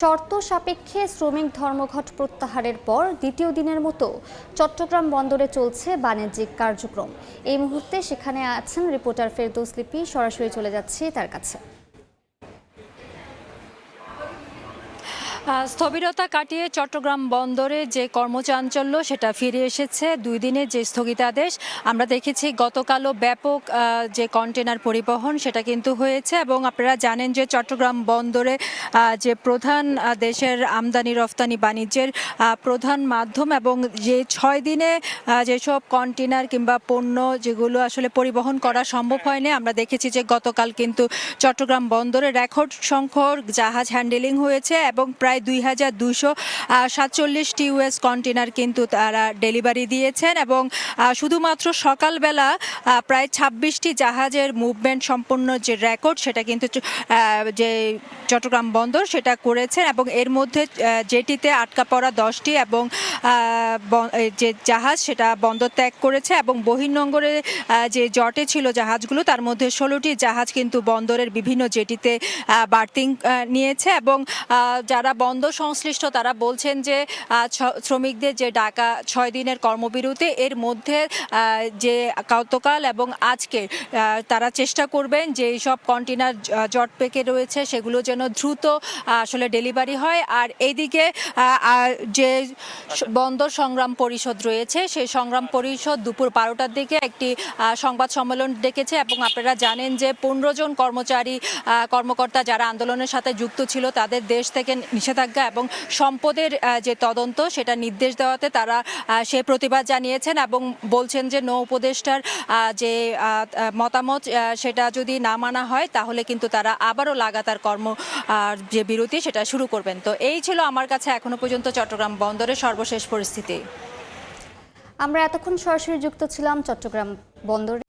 শর্ত সাপেক্ষে শ্রমিক ধর্মঘট প্রত্যাহারের পর দ্বিতীয় দিনের মতো চট্টগ্রাম বন্দরে চলছে বাণিজ্যিক কার্যক্রম। এই মুহূর্তে সেখানে আছেন রিপোর্টার ফেরদৌস লিপি। সরাসরি চলে যাচ্ছি তার কাছে। স্থবিরতা কাটিয়ে চট্টগ্রাম বন্দরে যে কর্মচাঞ্চল্য সেটা ফিরে এসেছে। 2 দিনের যে স্থগিতাদেশ আমরা দেখেছি, গতকালও ব্যাপক যে কন্টেনার পরিবহন সেটা কিন্তু হয়েছে। এবং আপনারা জানেন যে চট্টগ্রাম বন্দরে যে প্রধান দেশের আমদানি রফতানি বাণিজ্যের প্রধান মাধ্যম, এবং যে 6 দিনে যেসব কন্টেনার কিংবা পণ্য যেগুলো আসলে পরিবহন করা সম্ভব হয়নি, আমরা দেখেছি যে গতকাল কিন্তু চট্টগ্রাম বন্দরে রেকর্ড সংখ্যক জাহাজ হ্যান্ডেলিং হয়েছে এবং প্রায় 2247 টিউএস কন্টেনার কিন্তু তারা ডেলিভারি দিয়েছেন। এবং শুধুমাত্র সকালবেলা প্রায় 26টি জাহাজের মুভমেন্ট সম্পন্ন যে রেকর্ড সেটা কিন্তু যে চট্টগ্রাম বন্দর সেটা করেছেন। এবং এর মধ্যে জেটিতে আটকা পড়া 10টি এবং যে জাহাজ সেটা বন্দর ত্যাগ করেছে। এবং বহির্নোঙরে যে জটে ছিল জাহাজগুলো, তার মধ্যে 16টি জাহাজ কিন্তু বন্দরের বিভিন্ন জেটিতে বার্থিং নিয়েছে। এবং যারা বন্দর সংশ্লিষ্ট তারা বলছেন যে শ্রমিকদের যে ডাকা 6 দিনের কর্মবিরতি, এর মধ্যে যে গতকাল এবং আজকে তারা চেষ্টা করবেন যে সব কন্টেনার জট পেকে রয়েছে সেগুলো যেন দ্রুত আসলে ডেলিভারি হয়। আর এইদিকে যে বন্দর সংগ্রাম পরিষদ রয়েছে, সেই সংগ্রাম পরিষদ দুপুর 12টার দিকে একটি সংবাদ সম্মেলন ডেকেছে। এবং আপনারা জানেন যে 15 জন কর্মকর্তা যারা আন্দোলনের সাথে যুক্ত ছিল তাদের দেশ থেকে নিষেধাজ্ঞা এবং সম্পদের যে তদন্ত সেটা নির্দেশ দেওয়াতে তারা সে প্রতিবাদ জানিয়েছেন এবং বলছেন যে নৌ উপদেষ্টার যে মতামত সেটা যদি না মানা হয় তাহলে কিন্তু তারা আবারও লাগাতার যে বিরতি সেটা শুরু করবেন। তো এই ছিল আমার কাছে এখনো পর্যন্ত চট্টগ্রাম বন্দরের সর্বশেষ পরিস্থিতি। আমরা এতক্ষণ সরাসরি যুক্ত ছিলাম চট্টগ্রাম বন্দরে।